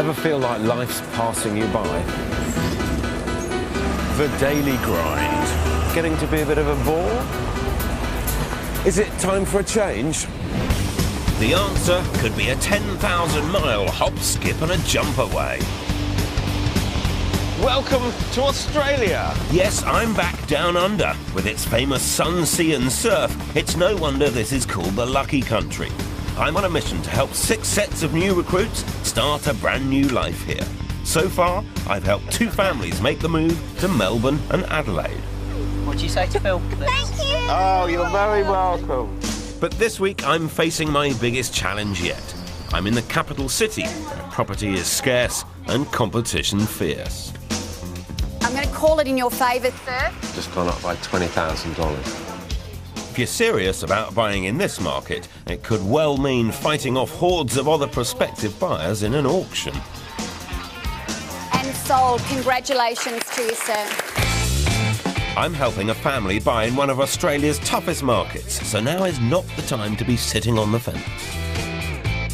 Ever feel like life's passing you by? The daily grind. Getting to be a bit of a bore? Is it time for a change? The answer could be a 10,000-mile hop, skip and a jump away. Welcome to Australia! Yes, I'm back down under. With its famous sun, sea and surf, it's no wonder this is called the Lucky Country. I'm on a mission to help 6 sets of new recruits start a brand new life here. So far, I've helped 2 families make the move to Melbourne and Adelaide. What do you say to Phil? Thank you! Oh, you're very welcome. But this week, I'm facing my biggest challenge yet. I'm in the capital city, where property is scarce and competition fierce. I'm going to call it in your favour, sir. Just gone up by $20,000. If you're serious about buying in this market, it could well mean fighting off hordes of other prospective buyers in an auction. And sold. Congratulations to you, sir. I'm helping a family buy in one of Australia's toughest markets, so now is not the time to be sitting on the fence.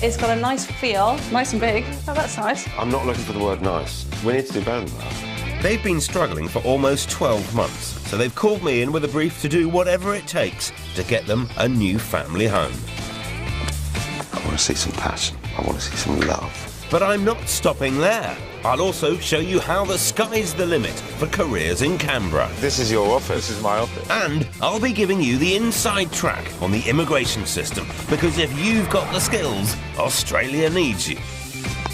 It's got a nice feel, nice and big. Oh, that's nice. I'm not looking for the word nice. We need to do better than that. They've been struggling for almost 12 months, so they've called me in with a brief to do whatever it takes to get them a new family home. I want to see some passion. I want to see some love. But I'm not stopping there. I'll also show you how the sky's the limit for careers in Canberra. This is your office. This is my office. And I'll be giving you the inside track on the immigration system, because if you've got the skills, Australia needs you.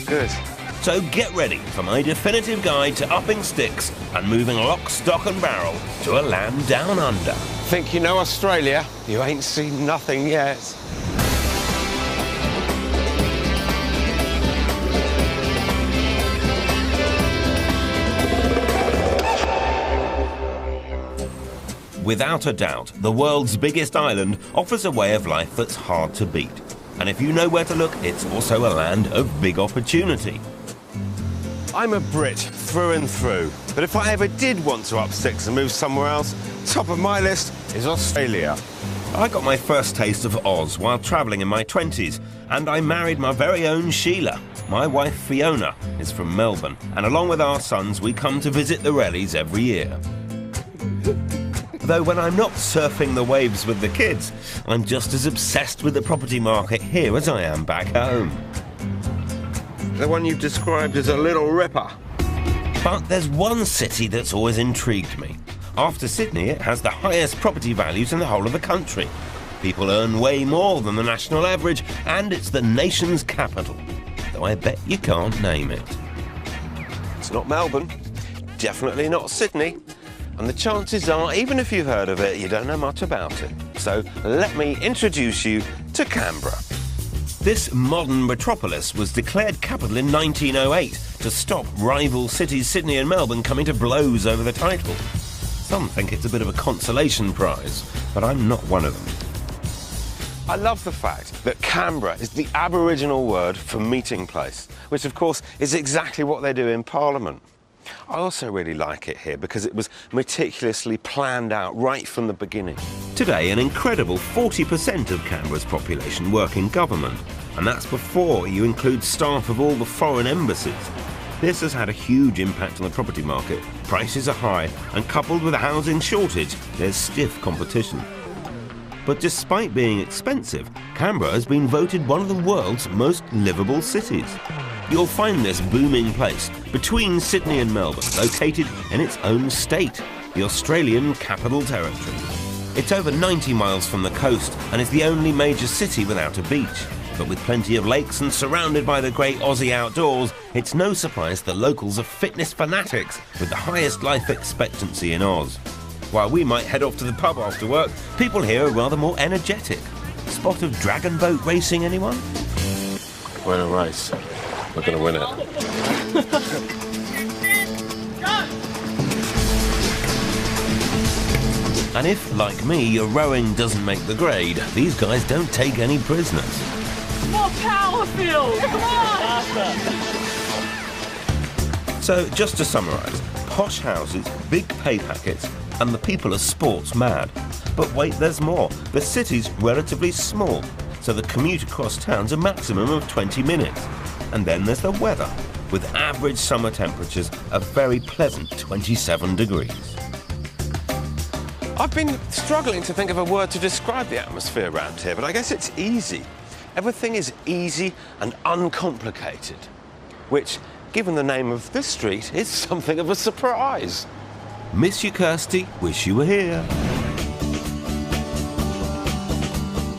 Good. So get ready for my definitive guide to upping sticks and moving lock, stock and barrel to a land down under. Think you know Australia? You ain't seen nothing yet. Without a doubt, the world's biggest island offers a way of life that's hard to beat. And if you know where to look, it's also a land of big opportunity. I'm a Brit through and through, but if I ever did want to up sticks and move somewhere else, top of my list is Australia. I got my first taste of Oz while travelling in my 20s, and I married my very own Sheila. My wife Fiona is from Melbourne, and along with our sons we come to visit the Rellies every year. Though when I'm not surfing the waves with the kids, I'm just as obsessed with the property market here as I am back home. The one you've described as a little ripper. But there's one city that's always intrigued me. After Sydney, it has the highest property values in the whole of the country. People earn way more than the national average, and it's the nation's capital. Though I bet you can't name it. It's not Melbourne, definitely not Sydney, and the chances are, even if you've heard of it, you don't know much about it. So let me introduce you to Canberra. This modern metropolis was declared capital in 1908 to stop rival cities Sydney and Melbourne coming to blows over the title. Some think it's a bit of a consolation prize, but I'm not one of them. I love the fact that Canberra is the Aboriginal word for meeting place, which of course is exactly what they do in Parliament. I also really like it here because it was meticulously planned out right from the beginning. Today, an incredible 40% of Canberra's population work in government, and that's before you include staff of all the foreign embassies. This has had a huge impact on the property market. Prices are high, and coupled with a housing shortage, there's stiff competition. But despite being expensive, Canberra has been voted one of the world's most livable cities. You'll find this booming place between Sydney and Melbourne, located in its own state, the Australian Capital Territory. It's over 90 miles from the coast and is the only major city without a beach. But with plenty of lakes and surrounded by the great Aussie outdoors, it's no surprise the locals are fitness fanatics with the highest life expectancy in Oz. While we might head off to the pub after work, people here are rather more energetic. Spot of dragon boat racing, anyone? We're in a race. We're going to win it. And if, like me, your rowing doesn't make the grade, these guys don't take any prisoners. More power, Phil! Come on! So, just to summarise, posh houses, big pay packets, and the people are sports mad. But wait, there's more. The city's relatively small, so the commute across town's a maximum of 20 minutes. And then there's the weather. with average summer temperatures of very pleasant 27 degrees. I've been struggling to think of a word to describe the atmosphere around here, but I guess it's easy. Everything is easy and uncomplicated, which, given the name of this street, is something of a surprise. Miss you, Kirsty. Wish you were here.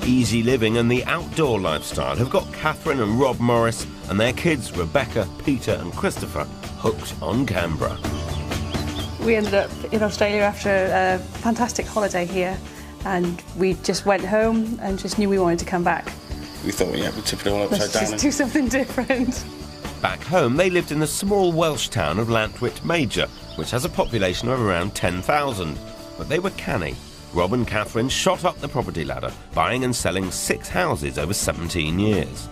Easy living and the outdoor lifestyle have got Catherine and Rob Morris and their kids, Rebecca, Peter and Christopher, hooked on Canberra. We ended up in Australia after a fantastic holiday here, and we just went home and just knew we wanted to come back. We thought, yeah, we'd tip it all upside down. Just do something different. Back home, they lived in the small Welsh town of Llantwit Major, which has a population of around 10,000. But they were canny. Rob and Catherine shot up the property ladder, buying and selling 6 houses over 17 years.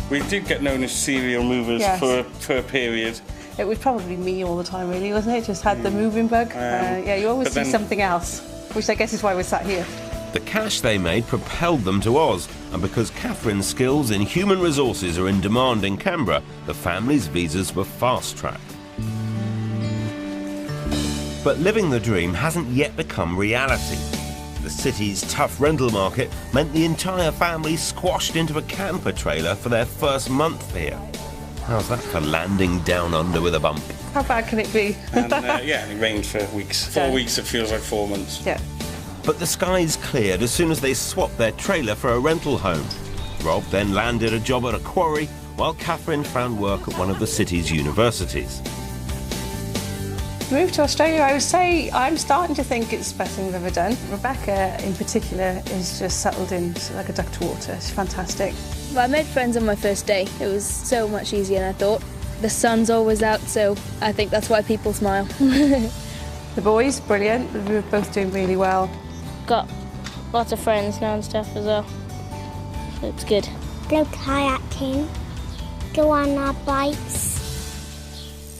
We did get known as serial movers for a period. It was probably me all the time, really, wasn't it? Just had the moving bug. Yeah, you always see something else, which I guess is why we're sat here. The cash they made propelled them to Oz, and because Catherine's skills in human resources are in demand in Canberra, the family's visas were fast-tracked. But living the dream hasn't yet become reality. The city's tough rental market meant the entire family squashed into a camper trailer for their first month here. How's that for landing down under with a bump? How bad can it be? And yeah, it rained for weeks. 4 weeks, it feels like 4 months. Yeah. But the skies cleared as soon as they swapped their trailer for a rental home. Rob then landed a job at a quarry, while Catherine found work at one of the city's universities. Moved to Australia, I would say I'm starting to think it's the best thing we've ever done. Rebecca, in particular, is just settled in like a duck to water. She's fantastic. Well, I made friends on my first day. It was so much easier than I thought. The sun's always out, so I think that's why people smile. The boys, brilliant. We were both doing really well. Got lots of friends now and stuff as well, so it's good. Go kayaking, go on our bikes.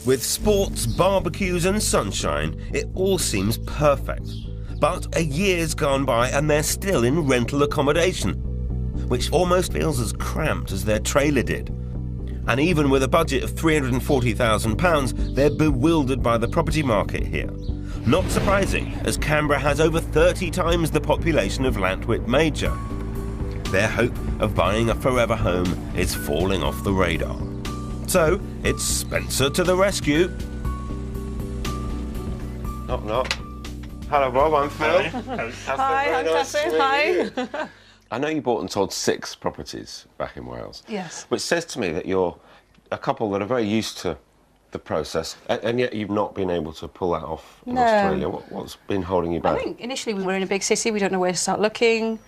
With sports, barbecues and sunshine, it all seems perfect. But a year's gone by and they're still in rental accommodation, which almost feels as cramped as their trailer did. And even with a budget of £340,000, they're bewildered by the property market here. Not surprising, as Canberra has over 30 times the population of Llantwit Major. Their hope of buying a forever home is falling off the radar. So, it's Spencer to the rescue. Knock, knock. Hello, Rob, I'm Phil. Hi, I'm Catherine. Hi. I know you bought and sold 6 properties back in Wales. Yes. Which says to me that you're a couple that are very used to the process, and yet you've not been able to pull that off in Australia. What's been holding you back? I think initially we were in a big city, we don't know where to start looking,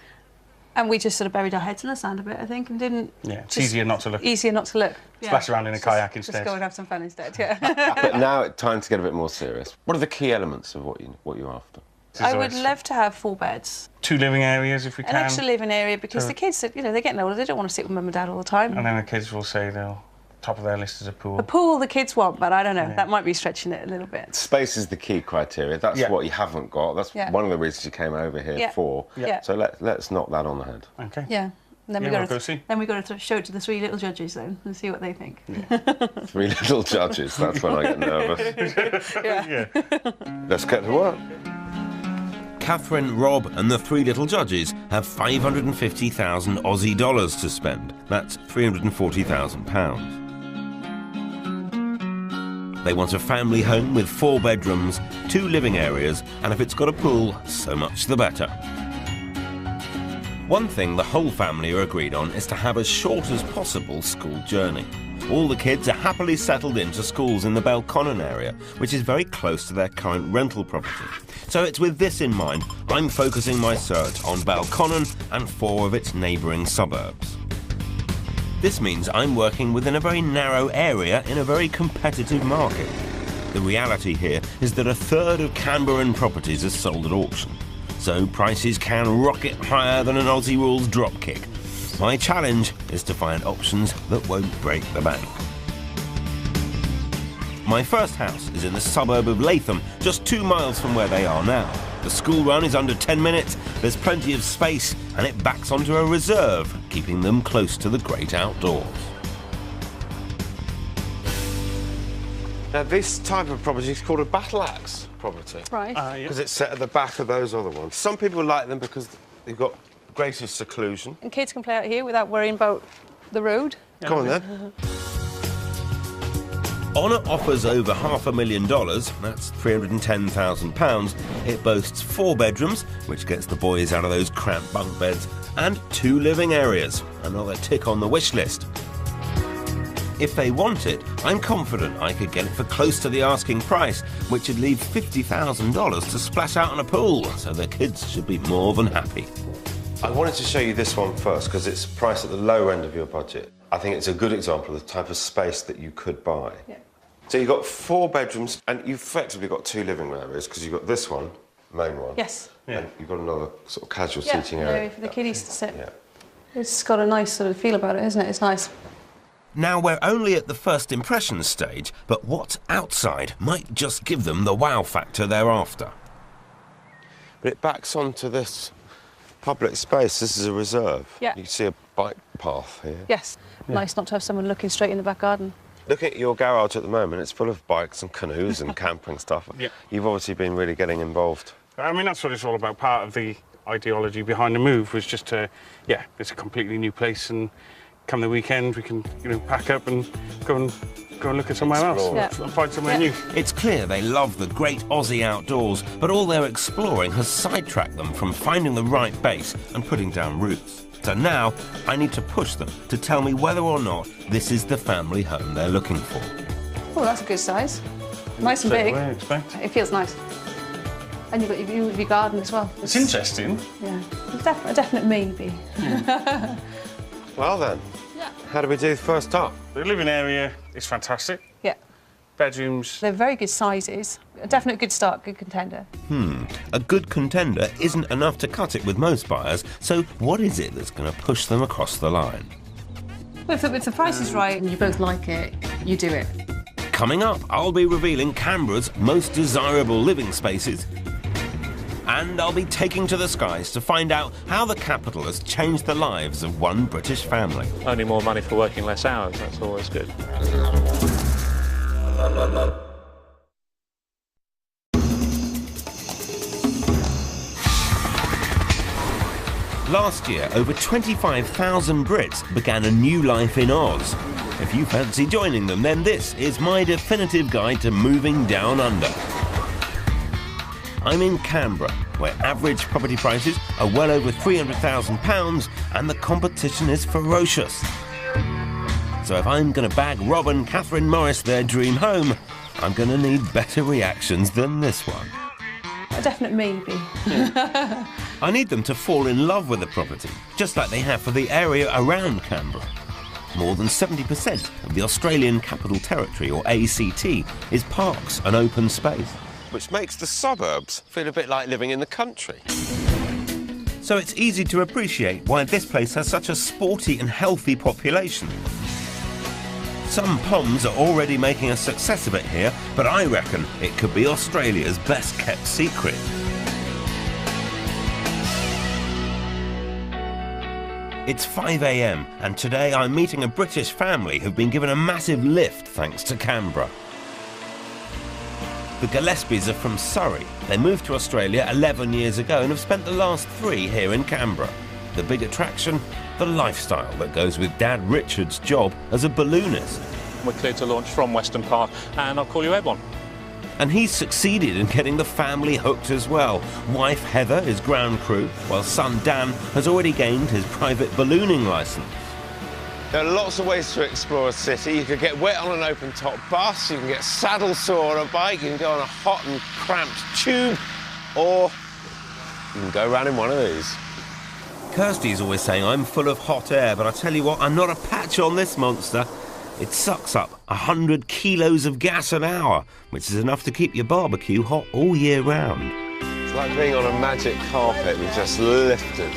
and we just sort of buried our heads in the sand a bit, I think, and didn't... Yeah, it's easier not to look. Easier not to look. Splash around in a kayak instead. Just go and have some fun instead, yeah. But now it's time to get a bit more serious. What are the key elements of what you're after? I would love to have 4 beds. 2 living areas if we can. An extra living area, because the kids, you know, they're getting older, they don't want to sit with mum and dad all the time. And then the kids will say top of their list is a pool. A pool the kids want, but I don't know, that might be stretching it a little bit. Space is the key criteria. That's what you haven't got. That's one of the reasons you came over here for. Yeah. So let's knock that on the head. Okay. Yeah. And then we'll we go see. Then we've got to show it to the 3 little judges then and see what they think. Yeah. 3 little judges, that's when I get nervous. Yeah. Let's get to work. Catherine, Rob and the 3 little judges have 550,000 Aussie dollars to spend. That's £340,000. They want a family home with 4 bedrooms, 2 living areas, and if it's got a pool, so much the better. One thing the whole family are agreed on is to have as short as possible school journey. All the kids are happily settled into schools in the Belconnen area, which is very close to their current rental property. So it's with this in mind, I'm focusing my search on Belconnen and 4 of its neighbouring suburbs. This means I'm working within a very narrow area in a very competitive market. The reality here is that 1/3 of Canberran properties are sold at auction, so prices can rocket higher than an Aussie rules dropkick. My challenge is to find options that won't break the bank. My first house is in the suburb of Latham, just 2 miles from where they are now. The school run is under 10 minutes, there's plenty of space, and it backs onto a reserve, keeping them close to the great outdoors. Now, this type of property is called a battle axe property. Right. Because it's set at the back of those other ones. Some people like them because they've got greater seclusion. And kids can play out here without worrying about the road. Come on, then. Honour offers over $500,000, that's £310,000. It boasts 4 bedrooms, which gets the boys out of those cramped bunk beds, and 2 living areas, another tick on the wish list. If they want it, I'm confident I could get it for close to the asking price, which would leave $50,000 to splash out on a pool, so the kids should be more than happy. I wanted to show you this one first because it's priced at the low end of your budget. I think it's a good example of the type of space that you could buy. Yeah. So you've got 4 bedrooms and you've effectively got 2 living areas because you've got this one, main one. Yes. And you've got another sort of casual Yeah, seating area. for the kiddies to sit. Yeah. It's got a nice sort of feel about it, isn't it? It's nice. Now, we're only at the first impressions stage, but what's outside might just give them the wow factor they're after. But it backs onto this public space. This is a reserve. Yeah. You can see a bike path here. Yes. Yeah. Nice not to have someone looking straight in the back garden. Looking at your garage at the moment, it's full of bikes and canoes and camping stuff. Yeah. You've obviously been really getting involved. I mean, that's what it's all about. Part of the ideology behind the move was just to, yeah, it's a completely new place, and come the weekend we can, you know, pack up and go and look at somewhere else and find somewhere new. It's clear they love the great Aussie outdoors, but all their exploring has sidetracked them from finding the right base and putting down roots. So now I need to push them to tell me whether or not this is the family home they're looking for. Oh, that's a good size. Nice and big. It feels nice. And you've got your view of your garden as well. It's interesting. Yeah, a definite maybe. Well then, how do we do first up? The living area is fantastic. Yeah. Bedrooms. They're very good sizes. A definite good start, good contender. A good contender isn't enough to cut it with most buyers, so what is it that's going to push them across the line? Well, if the price is right and you both like it, you do it. Coming up, I'll be revealing Canberra's most desirable living spaces. And I'll be taking to the skies to find out how the capital has changed the lives of one British family. Only more money for working less hours, that's always good. Last year, over 25,000 Brits began a new life in Oz. If you fancy joining them, then this is my definitive guide to moving down under. I'm in Canberra, where average property prices are well over £300,000 and the competition is ferocious. So if I'm going to bag Rob and Catherine Morris their dream home, I'm going to need better reactions than this one. A definite maybe. I need them to fall in love with the property, just like they have for the area around Canberra. More than 70% of the Australian Capital Territory, or ACT, is parks and open space. Which makes the suburbs feel a bit like living in the country. So it's easy to appreciate why this place has such a sporty and healthy population. Some POMs are already making a success of it here, but I reckon it could be Australia's best kept secret. It's 5 a.m. and today I'm meeting a British family who've been given a massive lift thanks to Canberra. The Gillespies are from Surrey. They moved to Australia 11 years ago and have spent the last 3 here in Canberra. The big attraction? The lifestyle that goes with Dad Richard's job as a balloonist. We're clear to launch from Western Park, and I'll call you Ebon. And he's succeeded in getting the family hooked as well. Wife Heather is ground crew, while son Dan has already gained his private ballooning licence. There are lots of ways to explore a city. You could get wet on an open-top bus, you can get saddle sore on a bike, you can go on a hot and cramped tube, or you can go around in one of these. Kirsty's always saying I'm full of hot air, but I tell you what, I'm not a patch on this monster. It sucks up 100 kilos of gas an hour, which is enough to keep your barbecue hot all year round. It's like being on a magic carpet and just lifted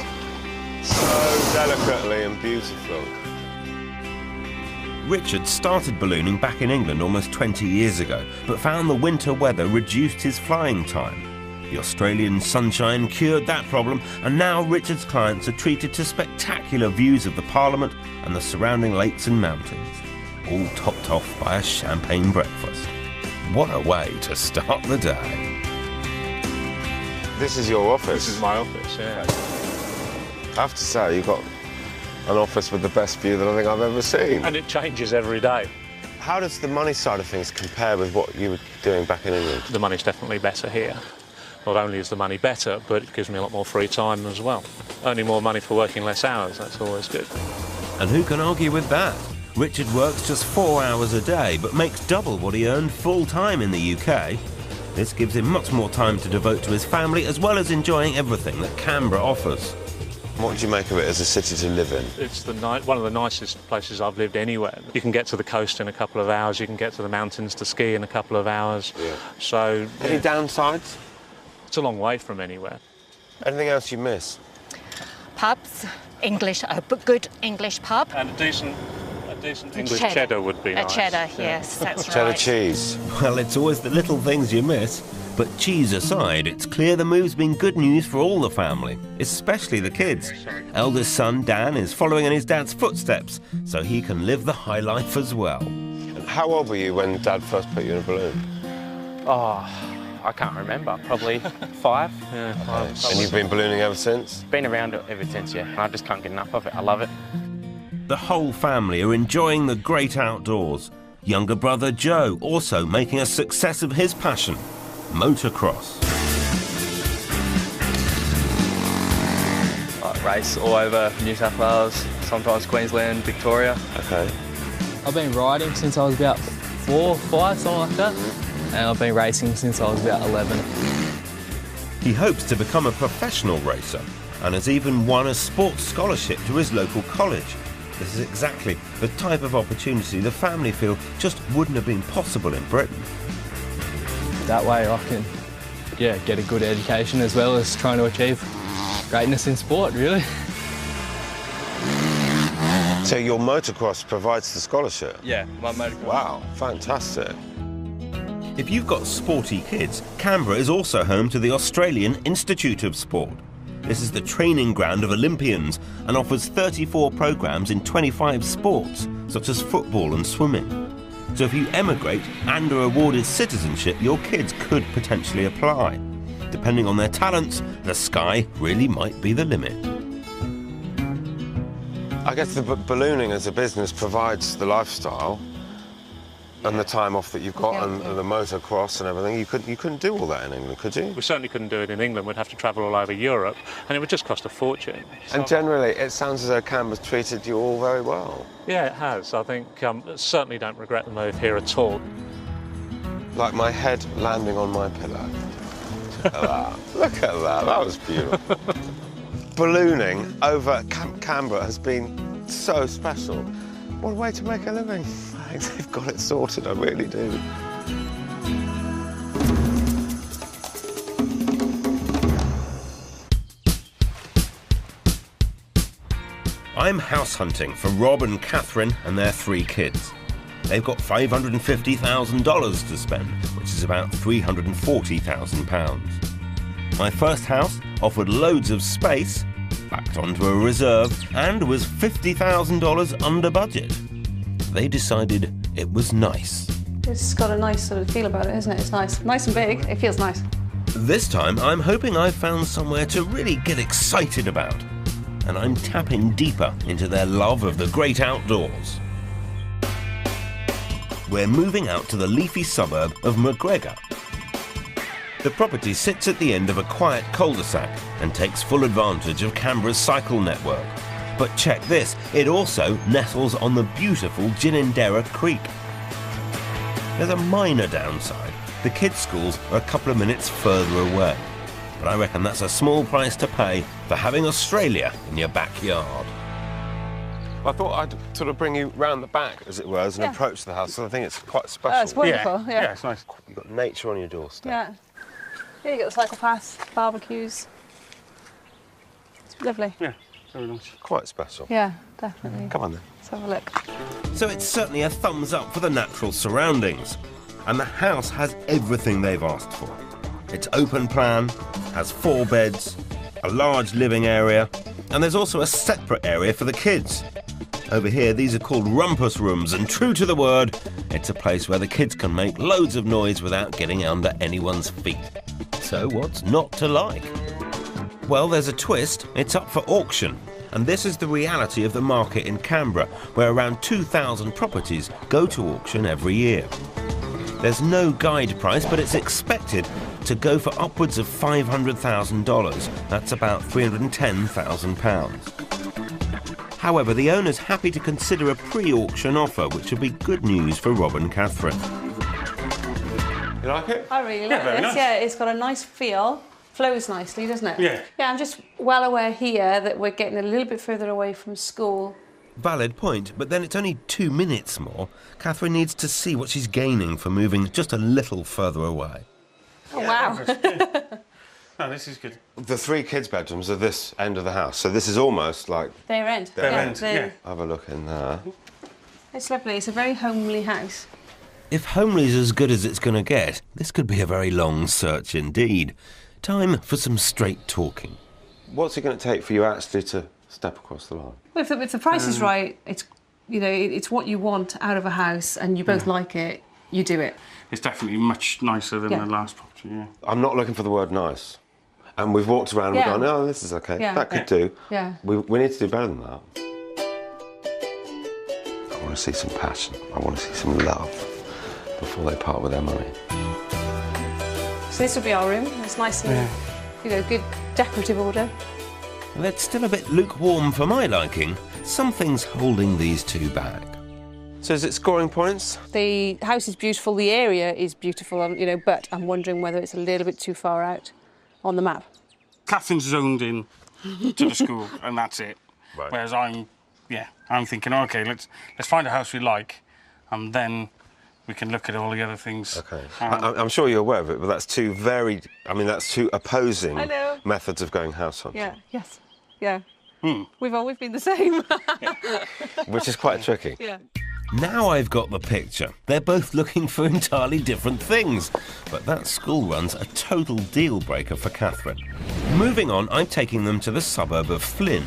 so delicately and beautifully. Richard started ballooning back in England almost 20 years ago, but found the winter weather reduced his flying time. The Australian sunshine cured that problem, and now Richard's clients are treated to spectacular views of the Parliament and the surrounding lakes and mountains, all topped off by a champagne breakfast. What a way to start the day. This is your office? This is my office, yeah. I have to say, you've got an office with the best view that I think I've ever seen. And it changes every day. How does the money side of things compare with what you were doing back in England? The money's definitely better here. Not only is the money better, but it gives me a lot more free time as well. Earning more money for working less hours, that's always good. And who can argue with that? Richard works just 4 hours a day, but makes double what he earned full-time in the UK. This gives him much more time to devote to his family, as well as enjoying everything that Canberra offers. What do you make of it as a city to live in? It's one of the nicest places I've lived anywhere. You can get to the coast in a couple of hours, you can get to the mountains to ski in a couple of hours. Yeah. So, any downsides? It's a long way from anywhere. Anything else you miss? Pubs, English, a good English pub. And a decent English cheddar would be nice. A cheddar, yes, that's right. Cheddar cheese. Well, it's always the little things you miss. But cheese aside, it's clear the move's been good news for all the family, especially the kids. Eldest son, Dan, is following in his dad's footsteps, so he can live the high life as well. How old were you when Dad first put you in a balloon? Oh, I can't remember. Probably 5. Yeah, 5. And you've been ballooning ever since? Been around it ever since, yeah. I just can't get enough of it. I love it. The whole family are enjoying the great outdoors. Younger brother Joe also making a success of his passion, motocross. I race all over New South Wales, sometimes Queensland, Victoria. Okay. I've been riding since I was about 4, 5, something like that. And I've been racing since I was about 11. He hopes to become a professional racer and has even won a sports scholarship to his local college. This is exactly the type of opportunity the family feel just wouldn't have been possible in Britain. That way I can, get a good education as well as trying to achieve greatness in sport, really. So your motocross provides the scholarship? Yeah, my motocross. Wow, fantastic. If you've got sporty kids, Canberra is also home to the Australian Institute of Sport. This is the training ground of Olympians and offers 34 programs in 25 sports, such as football and swimming. So if you emigrate and are awarded citizenship, your kids could potentially apply. Depending on their talents, the sky really might be the limit. I guess the ballooning as a business provides the lifestyle and the time off that you've got and the motocross and everything. You couldn't do all that in England, could you? We certainly couldn't do it in England. We'd have to travel all over Europe, and it would just cost a fortune. And generally, it sounds as though Canberra's treated you all very well. Yeah, it has. I think certainly don't regret the move here at all. Like my head landing on my pillow. Look at that. Look at that. That was beautiful. Ballooning over Canberra has been so special. What a way to make a living. I think they've got it sorted, I really do. I'm house hunting for Rob and Catherine and their 3 kids. They've got $550,000 to spend, which is about £340,000. My first house offered loads of space, backed onto a reserve, and was $50,000 under budget. They decided it was nice. It's got a nice sort of feel about it, isn't it? It's nice. Nice and big. It feels nice. This time, I'm hoping I've found somewhere to really get excited about. And I'm tapping deeper into their love of the great outdoors. We're moving out to the leafy suburb of McGregor. The property sits at the end of a quiet cul-de-sac and takes full advantage of Canberra's cycle network. But check this, it also nestles on the beautiful Ginninderra Creek. There's a minor downside. The kids' schools are a couple of minutes further away. But I reckon that's a small price to pay for having Australia in your backyard. I thought I'd sort of bring you round the back, as it were, and approach the house, so I think it's quite special. Oh, it's wonderful, Yeah, it's nice. You've got nature on your doorstep. Yeah. Here you get the cycle paths, barbecues. It's lovely. Yeah, very nice. Quite special. Yeah, definitely. Come on then. Let's have a look. So it's certainly a thumbs up for the natural surroundings. And the house has everything they've asked for. It's open plan, has 4 beds, a large living area, and there's also a separate area for the kids. Over here, these are called rumpus rooms, and true to the word, it's a place where the kids can make loads of noise without getting under anyone's feet. So what's not to like? Well, there's a twist. It's up for auction. And this is the reality of the market in Canberra, where around 2,000 properties go to auction every year. There's no guide price, but it's expected to go for upwards of $500,000. That's about £310,000. However, the owner's happy to consider a pre-auction offer, which would be good news for Rob and Catherine. You like it? I really like this. Nice. Yeah, it's got a nice feel. Flows nicely, doesn't it? Yeah. Yeah, I'm just well aware here that we're getting a little bit further away from school. Valid point, but then it's only 2 minutes more. Catherine needs to see what she's gaining for moving just a little further away. Oh, wow. No, this is good. The 3 kids' bedrooms are this end of the house, so this is almost like... Their end. Their end, yeah. Have a look in there. It's lovely. It's a very homely house. If homely's as good as it's going to get, this could be a very long search indeed. Time for some straight talking. What's it going to take for you actually to step across the line? Well, if the price is right, it's, you know, it's what you want out of a house and you both like it, you do it. It's definitely much nicer than the last property, yeah. I'm not looking for the word nice. And we've walked around and we've gone, oh, this is okay. Yeah. That could do. Yeah. We need to do better than that. I want to see some passion. I want to see some love before they part with their money. So this will be our room. It's nice and, you know, good decorative order. Well, it's still a bit lukewarm for my liking. Something's holding these two back. So is it scoring points? The house is beautiful, the area is beautiful, you know, but I'm wondering whether it's a little bit too far out on the map. Catherine's zoned in to the school, and that's it. Right. Whereas I'm thinking, OK, let's find a house we like, and then we can look at all the other things. OK. I'm sure you're aware of it, but that's two that's two opposing methods of going house hunting. Yeah, yes, yeah. We've always been the same. Which is quite tricky. Yeah. Now I've got the picture. They're both looking for entirely different things. But that school run's a total deal-breaker for Catherine. Moving on, I'm taking them to the suburb of Flynn.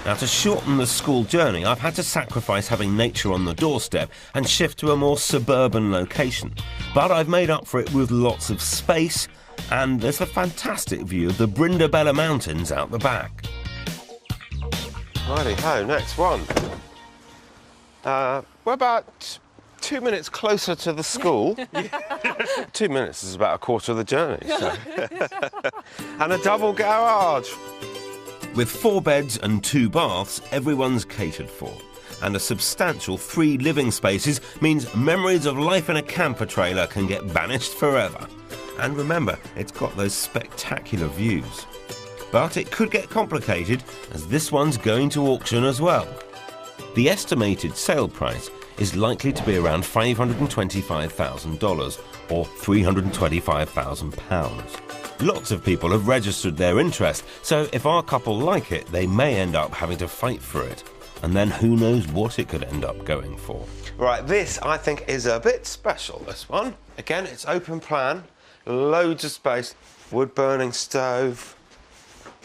Now, to shorten the school journey, I've had to sacrifice having nature on the doorstep and shift to a more suburban location. But I've made up for it with lots of space, and there's a fantastic view of the Brindabella Mountains out the back. Righty-ho, next one. We're about 2 minutes closer to the school. 2 minutes is about a quarter of the journey. So. And a double garage. With 4 beds and 2 baths, everyone's catered for. And a substantial 3 living spaces means memories of life in a camper trailer can get banished forever. And remember, it's got those spectacular views. But it could get complicated, as this one's going to auction as well. The estimated sale price is likely to be around $525,000 or £325,000. Lots of people have registered their interest, so if our couple like it, they may end up having to fight for it. And then who knows what it could end up going for. Right, this I think is a bit special, this one. Again, it's open plan, loads of space, wood-burning stove,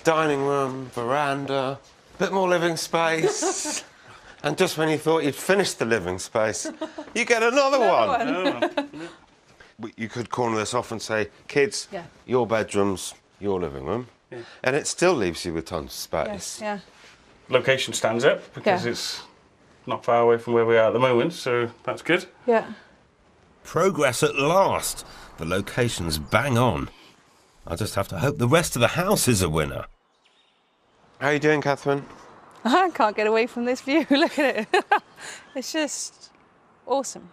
dining room, veranda, bit more living space. And just when you thought you'd finished the living space, you get another one. You could corner this off and say, kids, your bedroom's your living room. Yeah. And it still leaves you with tons of space. Yes, yeah. Location stands up because it's not far away from where we are at the moment, so that's good. Yeah. Progress at last. The location's bang on. I just have to hope the rest of the house is a winner. How are you doing, Catherine? I can't get away from this view. Look at it. It's just awesome.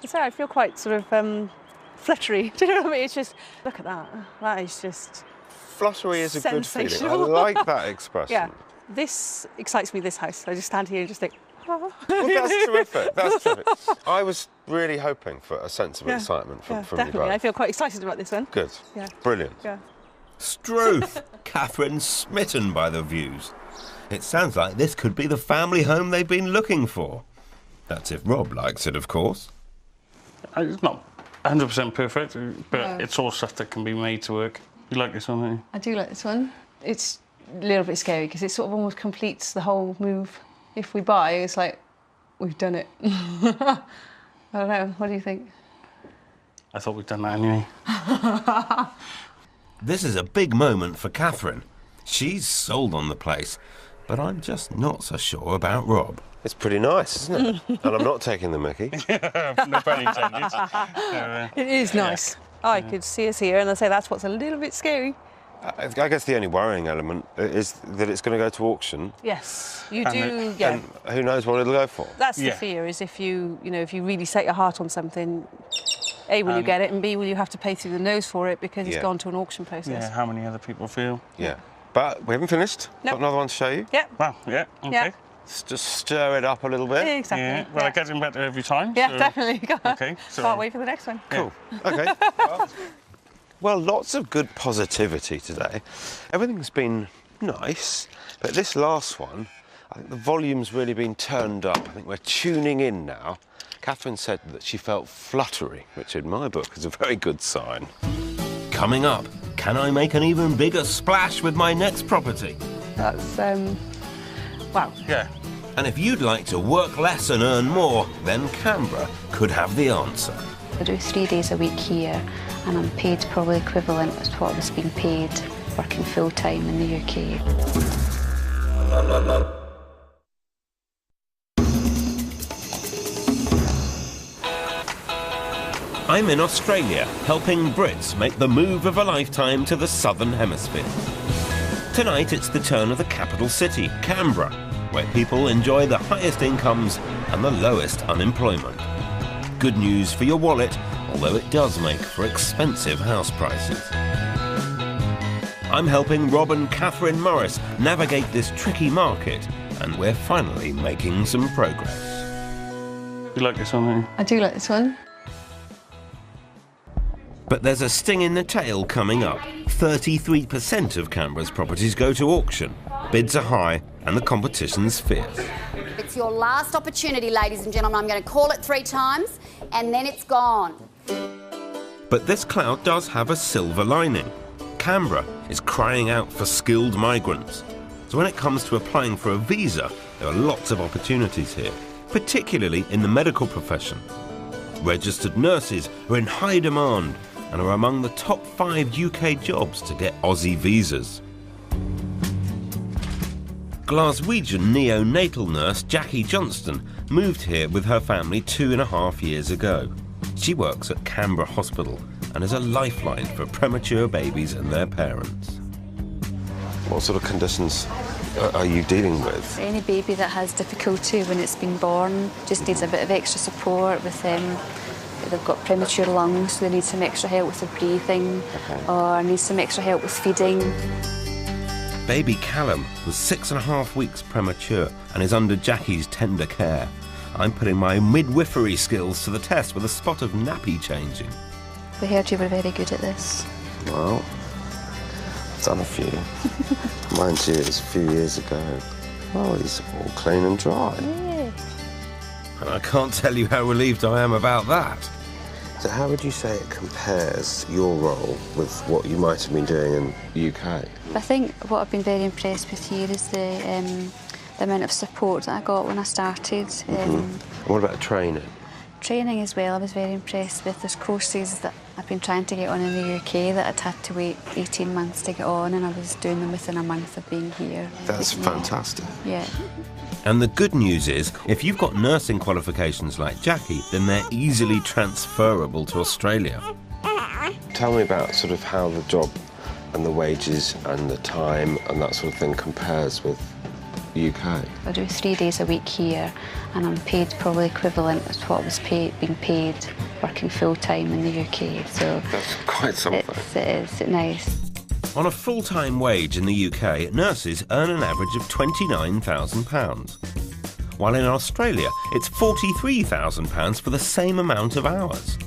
Sorry, I feel quite sort of fluttery. Do you know what I mean? It's just, look at that. That is just fluttery is a good feeling. I like that expression. Yeah. This excites me, this house. I just stand here and just think, Well, that's terrific. That's terrific. I was really hoping for a sense of excitement from you definitely. both. I feel quite excited about this one. Good. Yeah. Brilliant. Yeah. Struth. Catherine's smitten by the views. It sounds like this could be the family home they've been looking for. That's if Rob likes it, of course. It's not 100% perfect, but it's all stuff that can be made to work. You like this one, don't you? I do like this one. It's a little bit scary because it sort of almost completes the whole move. If we buy, it's like, we've done it. I don't know, what do you think? I thought we'd done that anyway. This is a big moment for Catherine. She's sold on the place, but I'm just not so sure about Rob. It's pretty nice, isn't it? And I'm not taking the mickey. No pun intended. It is nice. I could see us here, and I say that's what's a little bit scary. I guess the only worrying element is that it's going to go to auction. Yes, you do. Yeah. And who knows what it'll go for? That's the fear: is if you really set your heart on something, A, will you get it, and B, will you have to pay through the nose for it because it's gone to an auction process? Yeah. How many other people feel? Yeah. But we haven't finished. Nope. Got another one to show you. Yep. Well, yeah. Okay. Yeah. Just stir it up a little bit. Exactly. Yeah. Well, it gets better every time. Yeah, so... definitely. Okay. So... Can't wait for the next one. Cool. Okay. Well, lots of good positivity today. Everything's been nice, but this last one, I think the volume's really been turned up. I think we're tuning in now. Catherine said that she felt fluttery, which in my book is a very good sign. Coming up, can I make an even bigger splash with my next property? That's, wow. Yeah. And if you'd like to work less and earn more, then Canberra could have the answer. I do 3 days a week here, and I'm paid probably equivalent to what I was being paid working full-time in the UK. I'm in Australia, helping Brits make the move of a lifetime to the Southern Hemisphere. Tonight it's the turn of the capital city, Canberra, where people enjoy the highest incomes and the lowest unemployment. Good news for your wallet, although it does make for expensive house prices. I'm helping Rob and Catherine Morris navigate this tricky market, and we're finally making some progress. You like this one, eh? I do like this one. But there's a sting in the tail coming up. 33% of Canberra's properties go to auction. Bids are high and the competition's fierce. It's your last opportunity, ladies and gentlemen. I'm going to call it 3 times and then it's gone. But this cloud does have a silver lining. Canberra is crying out for skilled migrants. So when it comes to applying for a visa, there are lots of opportunities here, particularly in the medical profession. Registered nurses are in high demand and are among the top 5 UK jobs to get Aussie visas. Glaswegian neonatal nurse Jackie Johnston moved here with her family 2.5 years ago. She works at Canberra Hospital and is a lifeline for premature babies and their parents. What sort of conditions are you dealing with? Any baby that has difficulty when it's been born just needs a bit of extra support with they've got premature lungs, so they need some extra help with the breathing, or need some extra help with feeding. Baby Callum was 6.5 weeks premature and is under Jackie's tender care. I'm putting my midwifery skills to the test with a spot of nappy changing. We heard you were very good at this. Well, I've done a few. Mind you, it was a few years ago. Oh, he's all clean and dry. Yeah. And I can't tell you how relieved I am about that. So how would you say it compares your role with what you might have been doing in the UK? I think what I've been very impressed with here is the amount of support that I got when I started. And what about training? Training as well, I was very impressed with. There's courses that I've been trying to get on in the UK that I'd had to wait 18 months to get on, and I was doing them within a month of being here. That's fantastic. Yeah. And the good news is, if you've got nursing qualifications like Jackie, then they're easily transferable to Australia. Tell me about sort of how the job and the wages and the time and that sort of thing compares with the UK. I do 3 days a week here, and I'm paid probably equivalent to what I was being paid working full-time in the UK. So that's quite something. It's nice. On a full-time wage in the UK, nurses earn an average of £29,000. While in Australia, it's £43,000 for the same amount of hours.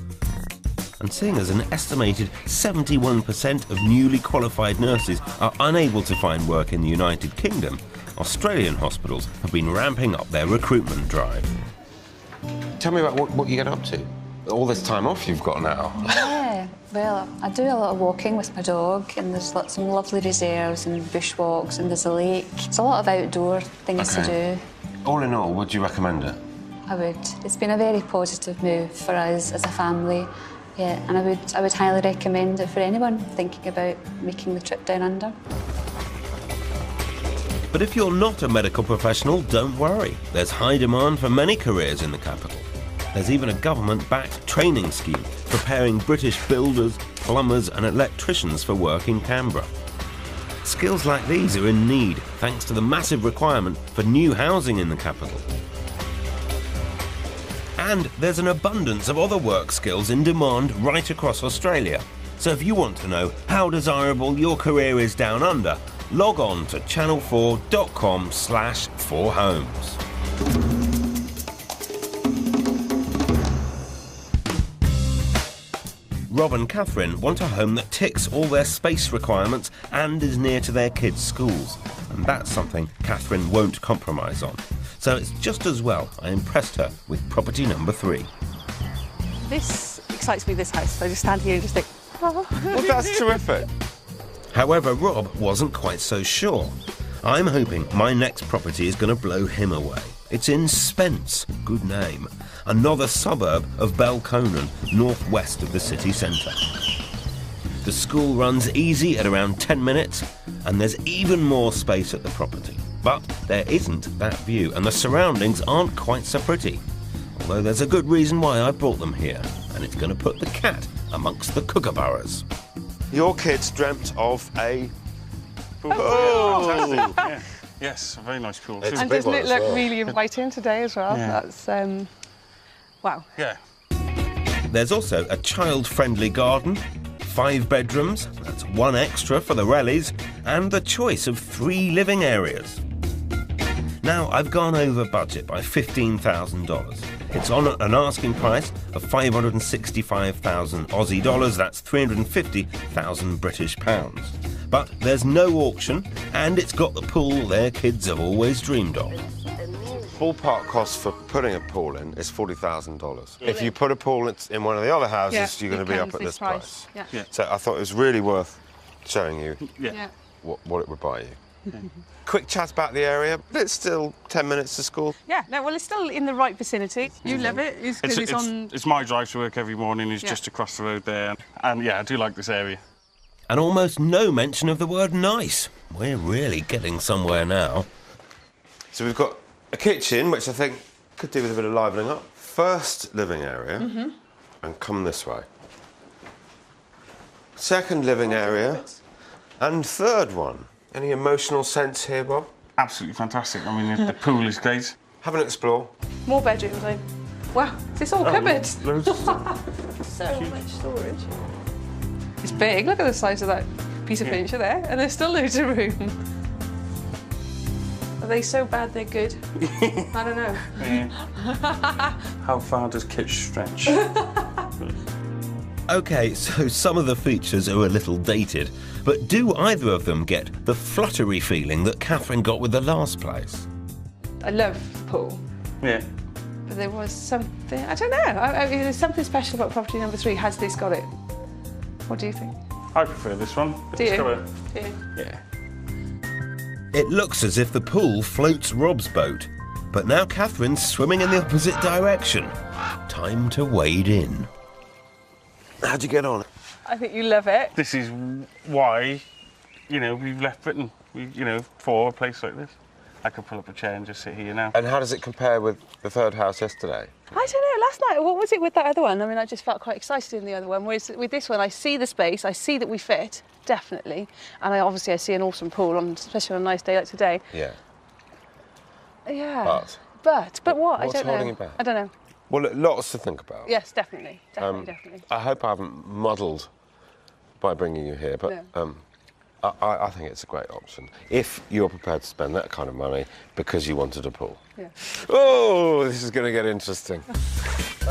And seeing as an estimated 71% of newly qualified nurses are unable to find work in the United Kingdom, Australian hospitals have been ramping up their recruitment drive. Tell me about what you get up to. All this time off you've got now. Yeah, well, I do a lot of walking with my dog, and there's some lovely reserves and bushwalks, and there's a lake. It's a lot of outdoor things to do. All in all, would you recommend it? I would. It's been a very positive move for us as a family. Yeah, and I would highly recommend it for anyone thinking about making the trip down under. But if you're not a medical professional, don't worry. There's high demand for many careers in the capital. There's even a government-backed training scheme preparing British builders, plumbers and electricians for work in Canberra. Skills like these are in need thanks to the massive requirement for new housing in the capital. And there's an abundance of other work skills in demand right across Australia. So if you want to know how desirable your career is down under, log on to channel4.com/4homes. Rob and Catherine want a home that ticks all their space requirements and is near to their kids' schools. And that's something Catherine won't compromise on. So it's just as well I impressed her with property number 3. This excites me, this house. I just stand here and just think, oh. Well, that's terrific. However, Rob wasn't quite so sure. I'm hoping my next property is going to blow him away. It's in Spence, good name, another suburb of Belconnen, northwest of the city centre. The school runs easy at around 10 minutes, and there's even more space at the property. But there isn't that view, and the surroundings aren't quite so pretty. Although there's a good reason why I brought them here, and it's going to put the cat amongst the kookaburras. Your kids dreamt of a... Oh! Yeah. Yes, a very nice pool too. And doesn't it look really inviting today as well? Yeah. That's, wow. Yeah. There's also a child-friendly garden, 5 bedrooms, that's 1 extra for the rallies, and the choice of 3 living areas. Now, I've gone over budget by $15,000. It's on an asking price of 565,000 Aussie dollars, that's 350,000 British pounds. But there's no auction, and it's got the pool their kids have always dreamed of. Ballpark cost for putting a pool in is $40,000. If you put a pool in one of the other houses, you're going to be up at this price. Yeah. So I thought it was really worth showing you Yeah. what it would buy you. Quick chat about the area, but it's still 10 minutes to school. Yeah, no, well, it's still in the right vicinity. You love it? It's my drive to work every morning, it's just across the road there. And yeah, I do like this area. And almost no mention of the word nice. We're really getting somewhere now. So we've got a kitchen, which I think could do with a bit of livening up. First living area, and come this way. Second living area, and third one. Any emotional sense here, Bob? Absolutely fantastic. I mean, the pool is great. Have an explore. More bedrooms, wow, is this all cupboard? Loads of stuff. So much storage. It's big, look at the size of that piece of furniture there, and there's still loads of room. Are they so bad they're good? I don't know. How far does kitsch stretch? OK, so some of the features are a little dated, but do either of them get the fluttery feeling that Catherine got with the last place? I love the pool. Yeah. But there was something, I don't know, there's something special about property number 3. Has this got it? What do you think? I prefer this one. Do you? Do you? Yeah. It looks as if the pool floats Rob's boat, but now Catherine's swimming in the opposite direction. Time to wade in. How'd you get on? I think you love it. This is why, we've left Britain, for a place like this. I could pull up a chair and just sit here now. And how does it compare with the third house yesterday? I don't know, last night, what was it with that other one? I mean, I just felt quite excited in the other one, whereas with this one, I see the space, I see that we fit, definitely, and I see an awesome pool, especially on a nice day like today. Yeah. Yeah. But what? What's I don't holding know. you back? I don't know. Well, lots to think about. Yes, definitely. Definitely. I hope I haven't muddled by bringing you here, but I think it's a great option if you're prepared to spend that kind of money because you wanted a pool. Yeah. Oh, this is going to get interesting.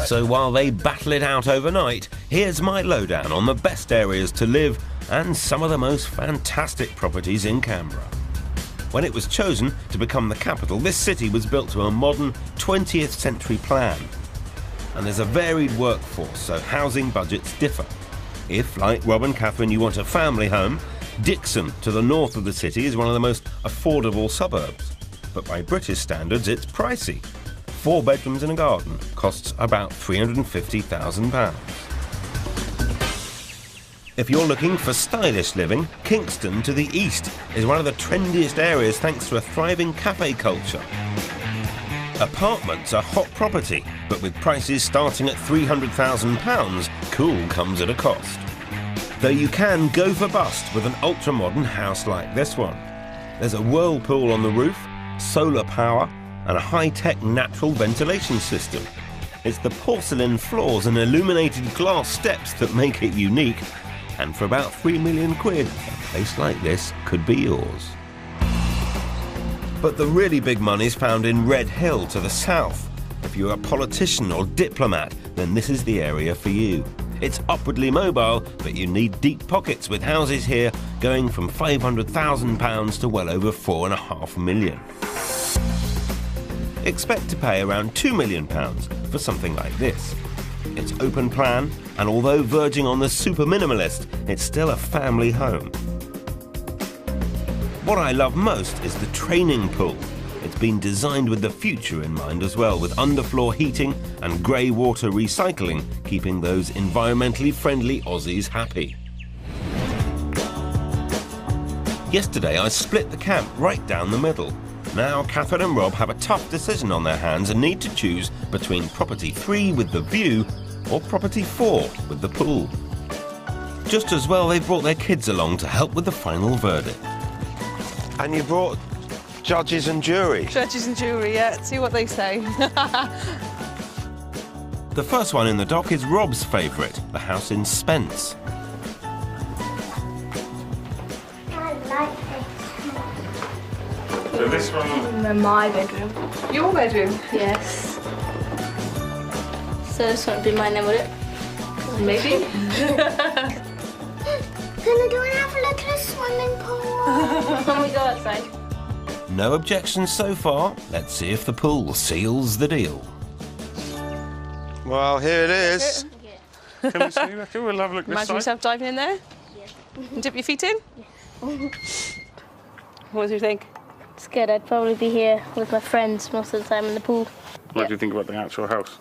So while they battle it out overnight, here's my lowdown on the best areas to live and some of the most fantastic properties in Canberra. When it was chosen to become the capital, this city was built to a modern 20th century plan. And there's a varied workforce, so housing budgets differ. If, like Rob and Catherine, you want a family home, Dixon, to the north of the city, is one of the most affordable suburbs. But by British standards, it's pricey. 4 bedrooms and a garden, costs about £350,000. If you're looking for stylish living, Kingston to the east is one of the trendiest areas thanks to a thriving cafe culture. Apartments are hot property, but with prices starting at £300,000, cool comes at a cost. Though you can go for bust with an ultra-modern house like this one. There's a whirlpool on the roof, solar power, and a high-tech natural ventilation system. It's the porcelain floors and illuminated glass steps that make it unique. And for about £3 million, a place like this could be yours. But the really big money's found in Red Hill to the south. If you're a politician or diplomat, then this is the area for you. It's upwardly mobile, but you need deep pockets with houses here going from £500,000 to well over £4.5 million. Expect to pay around £2 million for something like this. It's open plan, and although verging on the super minimalist, it's still a family home. What I love most is the training pool. It's been designed with the future in mind as well, with underfloor heating and grey water recycling, keeping those environmentally friendly Aussies happy. Yesterday I split the camp right down the middle. Now Catherine and Rob have a tough decision on their hands and need to choose between property 3 with the view or property 4 with the pool. Just as well they've brought their kids along to help with the final verdict. And you brought judges and jury? Judges and jury, yeah. See what they say. The first one in the dock is Rob's favourite, the house in Spence. I like this. So this one... My bedroom. Your bedroom? Yes. So this won't be mine then, would it? Maybe. Gonna go and have a look at a swimming pool. When we go outside. No objections so far. Let's see if the pool seals the deal. Well, here it is. Can we see? We'll have a look this Imagine side. yourself diving in there? Yeah. And dip your feet in? Yeah. What do you think? It's good. I'd probably be here with my friends most of the time in the pool. What do you think about the actual house?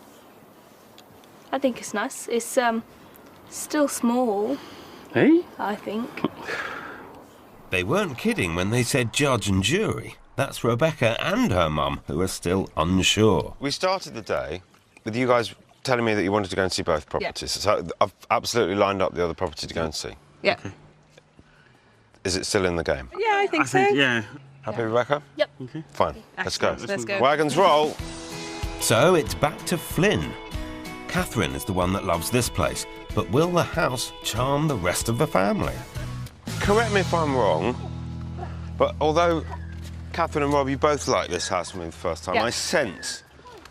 I think it's nice. It's still small. Hey? I think. They weren't kidding when they said judge and jury. That's Rebecca and her mum who are still unsure. We started the day with you guys telling me that you wanted to go and see both properties. Yeah. So I've absolutely lined up the other property to go and see. Yeah. Okay. Is it still in the game? Yeah, I think so. Yeah. Happy, Rebecca? Yep. Okay. Fine. Let's go. Let's go. Wagons roll. So it's back to Flynn. Catherine is the one that loves this place, but will the house charm the rest of the family? Correct me if I'm wrong, but although Catherine and Rob, you both like this house from me the first time, I sense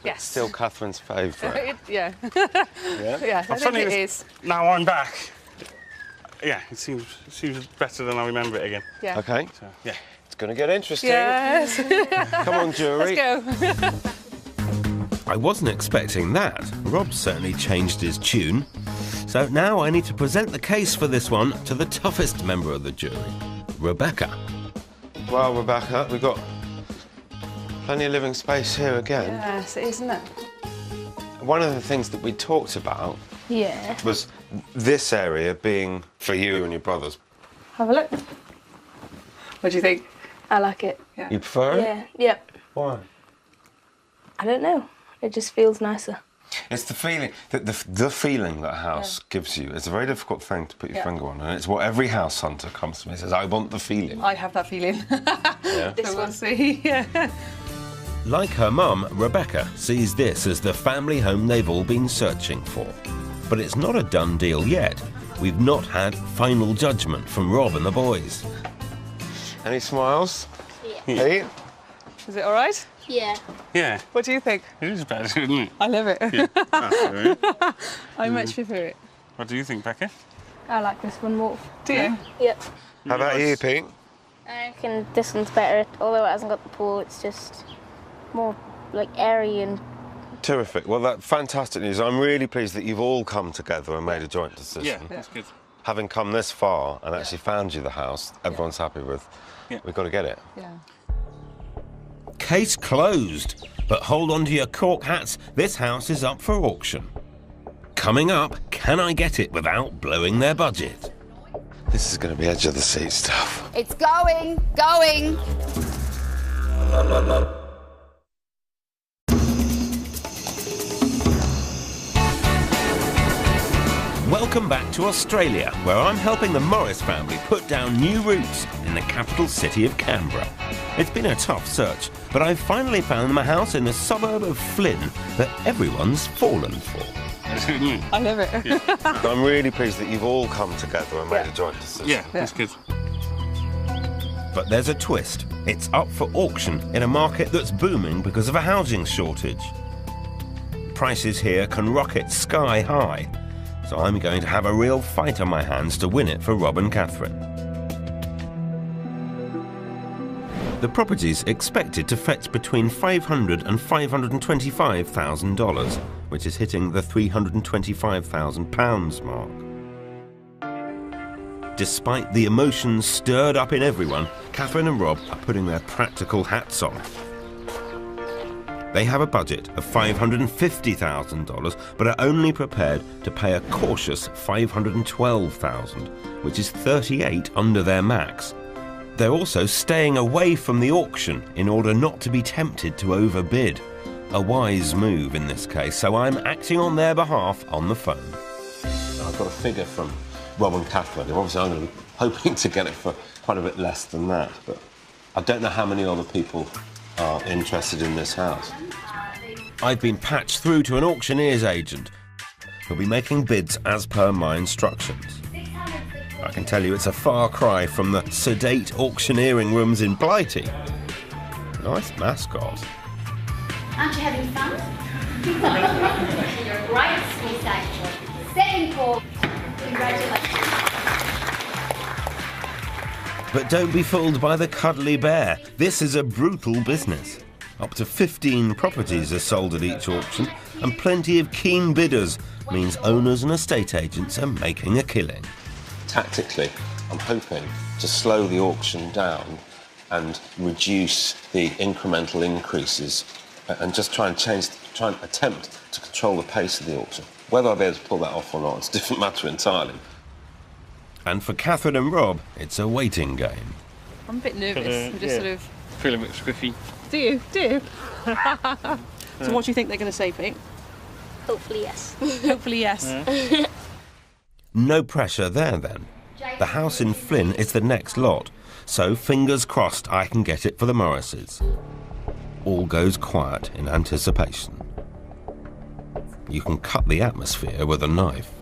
it's still Catherine's favourite. Yeah. Yeah? Yeah, I think it is. Now I'm back. Yeah, it seems better than I remember it again. Yeah. OK. So, yeah. It's going to get interesting. Yes. Come on, jury. Let's go. I wasn't expecting that. Rob certainly changed his tune. So now I need to present the case for this one to the toughest member of the jury, Rebecca. Well, Rebecca, we've got plenty of living space here again. Yes, it is, isn't it? One of the things that we talked about Yeah. was this area being for you and your brothers. Have a look. What do you think? I like it. Yeah. You prefer it? Yeah. Yep. Why? I don't know. It just feels nicer. It's the feeling that the feeling that a house gives you. It's a very difficult thing to put your finger on, and it's what every house hunter comes to me and says, I want the feeling. I have that feeling. Yeah. This one. We'll see. Yeah. Like her mum, Rebecca sees this as the family home they've all been searching for. But it's not a done deal yet. We've not had final judgment from Rob and the boys. Any smiles? Yeah. Hey? Is it all right? Yeah. Yeah. What do you think? It is better, isn't it? I love it. Yeah. I much prefer it. What do you think, Becca? I like this one more. Do you? Yep. How about you, Pete? I reckon this one's better. Although it hasn't got the pool, it's just more like airy and... Terrific. Well, that's fantastic news. I'm really pleased that you've all come together and made a joint decision. Yeah, that's good. Having come this far and actually found you the house everyone's happy with, we've got to get it. Yeah. Case closed. But hold on to your cork hats, this house is up for auction. Coming up, can I get it without blowing their budget? This is going to be edge of the seat stuff. It's going. Welcome back to Australia, where I'm helping the Morris family put down new roots in the capital city of Canberra. It's been a tough search, but I've finally found them a house in the suburb of Flynn that everyone's fallen for. I love it. Yeah. I'm really pleased that you've all come together and made a joint decision. Yeah, that's good. But there's a twist. It's up for auction in a market that's booming because of a housing shortage. Prices here can rocket sky high, so I'm going to have a real fight on my hands to win it for Rob and Catherine. The property's expected to fetch between $500,000 and $525,000, which is hitting the £325,000 mark. Despite the emotions stirred up in everyone, Catherine and Rob are putting their practical hats on. They have a budget of $550,000, but are only prepared to pay a cautious $512,000, which is 38 under their max. They're also staying away from the auction in order not to be tempted to overbid. A wise move in this case, so I'm acting on their behalf on the phone. I've got a figure from Rob and Catherine. Obviously, I'm going to be hoping to get it for quite a bit less than that, but I don't know how many other people are interested in this house. I've been patched through to an auctioneer's agent who'll be making bids as per my instructions. I can tell you it's a far cry from the sedate auctioneering rooms in Blighty. Nice mascot. Aren't you having fun? You're a great sweetheart. Second call. Congratulations. But don't be fooled by the cuddly bear. This is a brutal business. Up to 15 properties are sold at each auction, and plenty of keen bidders means owners and estate agents are making a killing. Tactically, I'm hoping to slow the auction down and reduce the incremental increases and just try and attempt to control the pace of the auction. Whether I'll be able to pull that off or not, it's a different matter entirely. And for Catherine and Rob, it's a waiting game. I'm a bit nervous. I'm just sort of... Feel a bit squiffy. Do you? So what do you think they're going to say, Pete? Hopefully yes. Hopefully yes. Yeah. No pressure there then. The house in Flynn is the next lot, so fingers crossed I can get it for the Morrises. All goes quiet in anticipation. You can cut the atmosphere with a knife.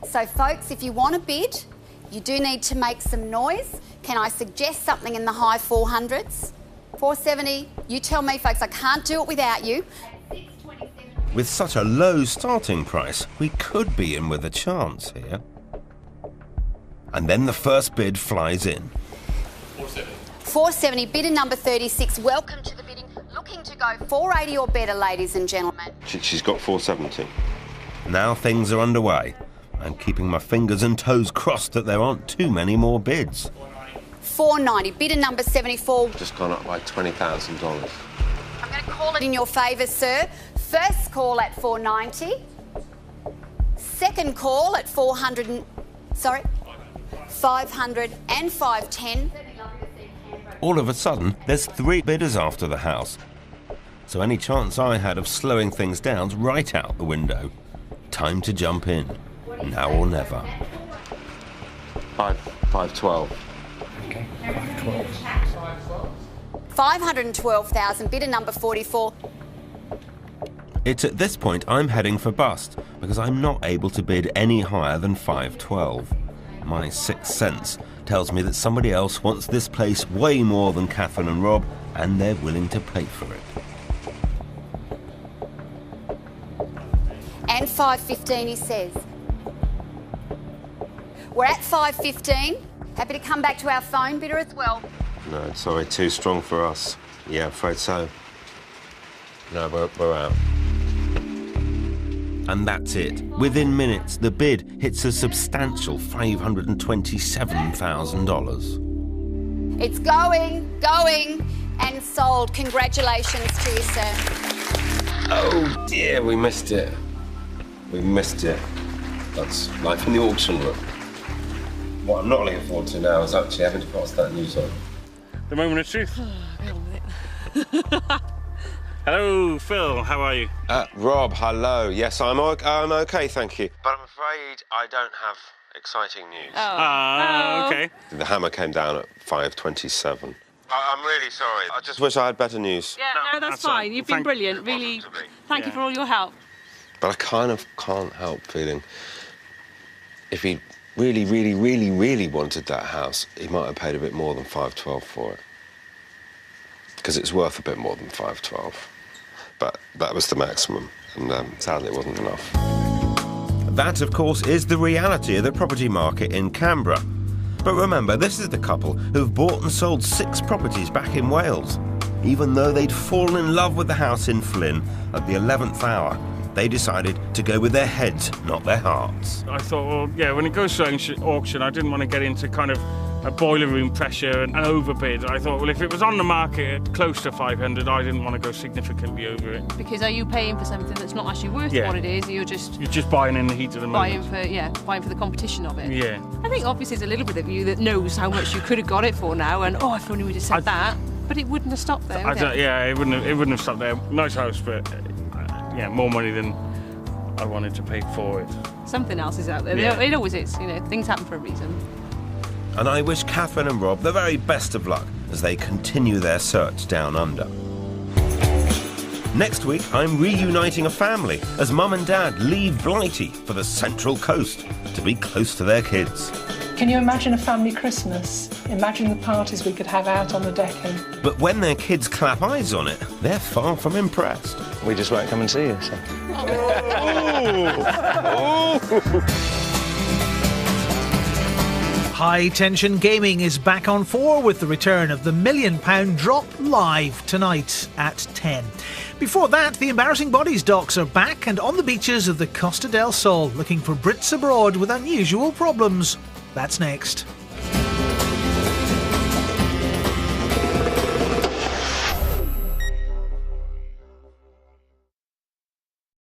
So, folks, if you want to bid, you do need to make some noise. Can I suggest something in the high 400s? 470, you tell me, folks, I can't do it without you. With such a low starting price, we could be in with a chance here. And then the first bid flies in. 470, bidder number 36. Welcome to the bidding. Looking to go 480 or better, ladies and gentlemen. She's got 470. Now things are underway. I'm keeping my fingers and toes crossed that there aren't too many more bids. 490, bidder number 74. Just gone up by $20,000. I'm going to call it in your favour, sir. First call at 490. Second call at 500 and 510. All of a sudden, there's 3 bidders after the house. So any chance I had of slowing things down's right out the window. Time to jump in. Now or never. 512. Okay, 512. 512,000, bidder number 44. It's at this point I'm heading for bust, because I'm not able to bid any higher than 512. My sixth sense tells me that somebody else wants this place way more than Catherine and Rob, and they're willing to pay for it. And 515, he says. We're at 515. Happy to come back to our phone bidder as well. No, sorry, too strong for us. Yeah, afraid so. No, we're out. And that's it. Within minutes, the bid hits a substantial $527,000. It's going, and sold. Congratulations to you, sir. Oh dear, we missed it. We missed it. That's life in the auction room. What I'm not looking forward to now is actually having to pass that news on. The moment of truth. Hello, Phil. How are you? Rob, hello. Yes, I'm okay, thank you. But I'm afraid I don't have exciting news. Okay. The hammer came down at 5:27. I'm really sorry. I just wish I had better news. Yeah, no, that's fine. You've been brilliant. Really, thank you for all your help. But I kind of can't help feeling if he really wanted that house, he might have paid a bit more than 512 for it. Because it's worth a bit more than 512. But that was the maximum, and sadly it wasn't enough. That, of course, is the reality of the property market in Canberra. But remember, this is the couple who've bought and sold 6 properties back in Wales. Even though they'd fallen in love with the house in Flynn at the 11th hour, they decided to go with their heads, not their hearts. I thought, well, yeah, when it goes to auction, I didn't want to get into kind of a boiler room pressure and overbid. I thought, well, if it was on the market at close to 500, I didn't want to go significantly over it. Because are you paying for something that's not actually worth what it is? You're just buying in the heat of the moment. Buying for the competition of it. Yeah. I think obviously there's a little bit of you that knows how much you could have got it for now, and oh, if only we'd have said that. But it wouldn't have stopped there. It wouldn't have stopped there. Nice house, but more money than I wanted to pay for it. Something else is out there. Yeah. It always is. You know, things happen for a reason. And I wish Catherine and Rob the very best of luck as they continue their search down under. Next week, I'm reuniting a family as Mum and Dad leave Blighty for the Central Coast to be close to their kids. Can you imagine a family Christmas? Imagine the parties we could have out on the decking. But when their kids clap eyes on it, they're far from impressed. We just won't come and see you, so. High Tension Gaming is back on 4 with the return of the £1 million drop live tonight at 10. Before that, the Embarrassing Bodies docs are back and on the beaches of the Costa del Sol looking for Brits abroad with unusual problems. That's next.